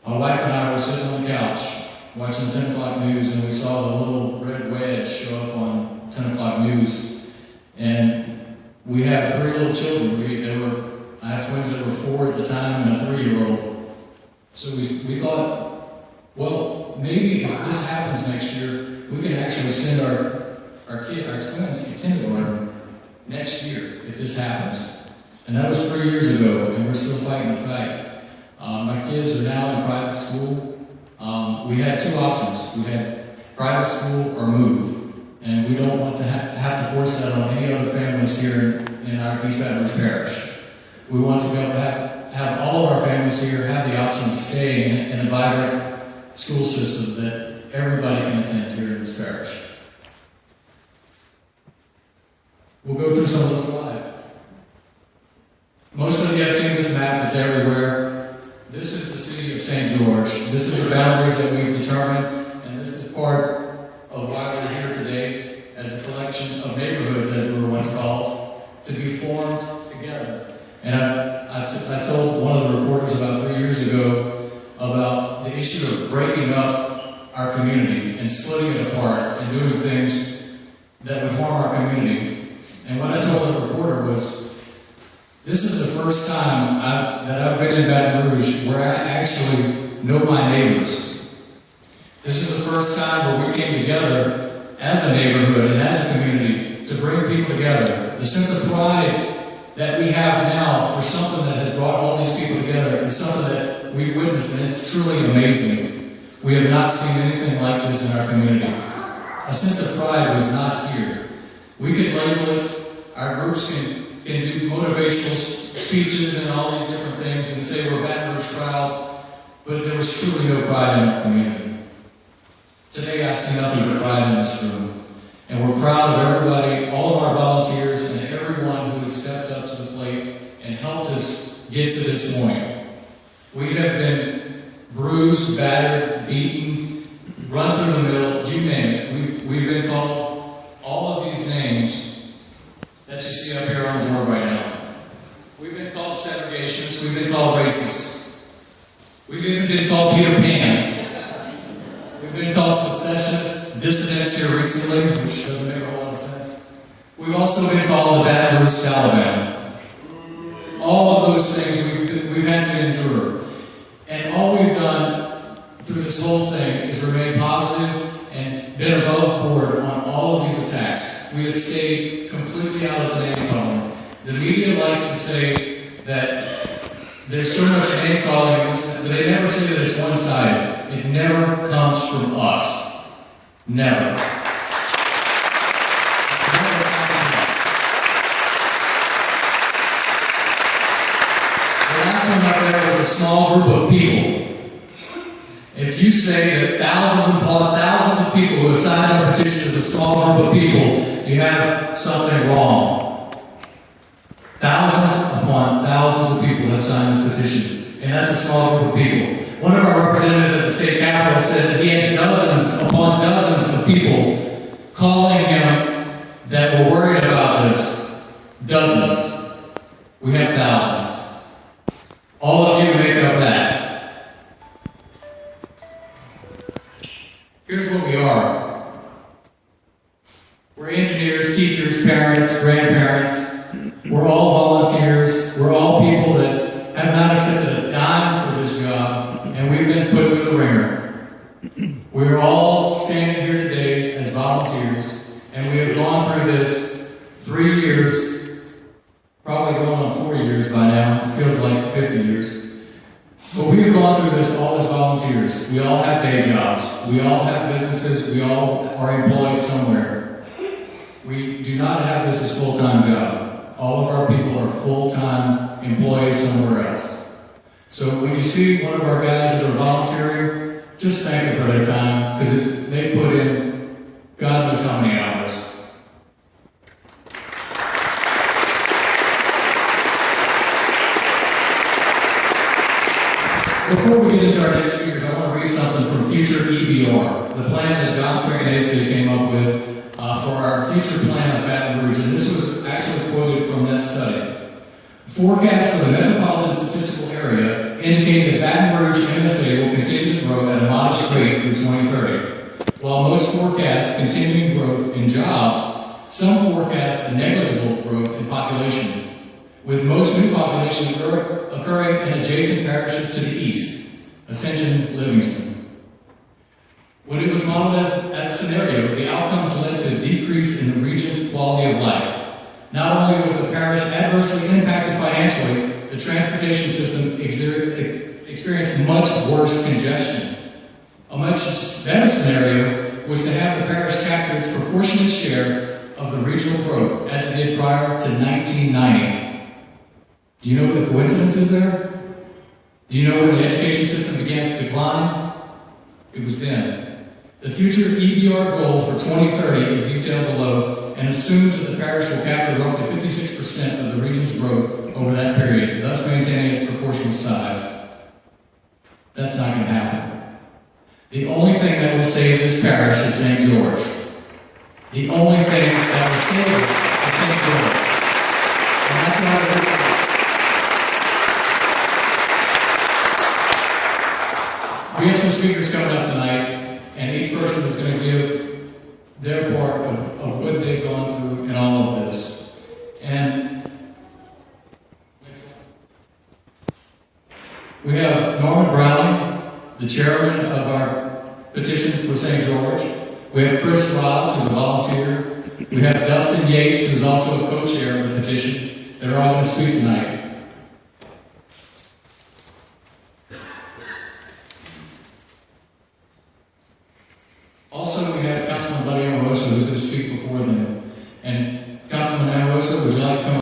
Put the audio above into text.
My wife and I were sitting on the couch watching 10 o'clock news, and we saw the little red wedge show up on 10 o'clock news. And we have 3 little children. I have twins that were 4 at the time and a 3-year-old. So we thought, well, maybe if this happens next year, we can actually send our twins to kindergarten next year if this happens. And that was 3 years ago, and we're still fighting the fight. My kids are now in private school. We had 2 options. We had private school or move. And we don't want to have to force that on any other families here in our East Baton Rouge Parish. We want to be able to have all of our families here have the option to stay in a vibrant school system that everybody can attend here in this parish. We'll go through some of this live. Most of you have seen this map, it's everywhere. This is the city of St. George. This is the boundaries that we've determined, and this is part of why we're here today as a collection of neighborhoods, as we were once called, to be formed together. And I told one of the reporters about 3 years ago about the issue of breaking up our community and splitting it apart and doing things that would harm our community. And what I told the reporter was, this is the first time that I've been in Baton Rouge where I actually know my neighbors. This is the first time where we came together as a neighborhood and as a community to bring people together. The sense of pride that we have now for something that has brought all these people together is something that we've witnessed, and it's truly amazing. We have not seen anything like this in our community. A sense of pride was not here. We could label it, our groups can do motivational speeches and all these different things and say we're Baton Rouge proud, but there was truly no pride in our community. Today I see nothing but pride in this room. And we're proud of everybody, all of our volunteers, and everyone who has stepped up to the plate and helped us get to this point. We have been bruised, battered, beaten, run through the mill, you name it. We've been called all of these names that you see up here on the board right now. We've been called segregationists, we've been called racists. We've even been called Peter Pan. We've been called secessionists, dissidents here recently, which doesn't make a whole lot of sense. We've also been called the Baton Rouge Taliban. All of those things we've had to endure. And all we've done through this whole thing is remain positive and been above board on all of these attacks. We have stayed completely out of the name calling. The media likes to say that there's so much name calling, but they never say that it's one-sided. It never comes from us. Never. The last one up there was a small group of people. If you say that thousands upon thousands of people who have signed a petition is a small group of people, you have something wrong. Thousands upon thousands of people have signed this petition, and that's a small group of people. One of our representatives at the state capitol said that he had dozens upon dozens of people calling him that were worried about this. Dozens. We have thousands. All of you make up that. Here's what we are. We're engineers, teachers, parents, grandparents. We're all volunteers. We're all people that have not accepted a dime for this job. And we've been put through the ringer. We're all standing here today as volunteers, and we have gone through this 3 years, probably going on 4 years by now. It feels like 50 years. But we have gone through this all as volunteers. We all have day jobs. We all have businesses. We all are employed somewhere. We do not have this as a full-time job. All of our people are full-time employees somewhere else. So when you see one of our guys that are volunteering, just thank them for their time, because they put in God knows how many hours. Before we get into our next speakers, I want to read something from Future EBR, the plan that John Freganese came up with for our future plan of Baton Rouge, and this was actually quoted from that study. Forecast for the metropolitan statistical area indicate that Baton Rouge MSA will continue to grow at a modest rate through 2030. While most forecast continuing growth in jobs, some forecast a negligible growth in population, with most new population occurring in adjacent parishes to the east, Ascension, Livingston. When it was modeled as a scenario, the outcomes led to a decrease in the region's quality of life. Not only was the parish adversely impacted financially, the transportation system experienced much worse congestion. A much better scenario was to have the parish capture its proportionate share of the regional growth, as it did prior to 1990. Do you know what the coincidence is there? Do you know when the education system began to decline? It was then. The future EBR goal for 2030 is detailed below and assumes that the parish will capture roughly 56% of the region's growth over that period, thus maintaining its proportional size. That's not going to happen. The only thing that will save this parish is St. George. The only thing that will save it is St. George. And that's why we have some speakers coming up tonight, and each person is going to give their part of what they've gone through in all of this. And we have Norman Browning, the chairman of our petition for St. George. We have Chris Ross, who's a volunteer. We have Dustin Yates, who's also a co-chair of the petition. They're all going to speak tonight.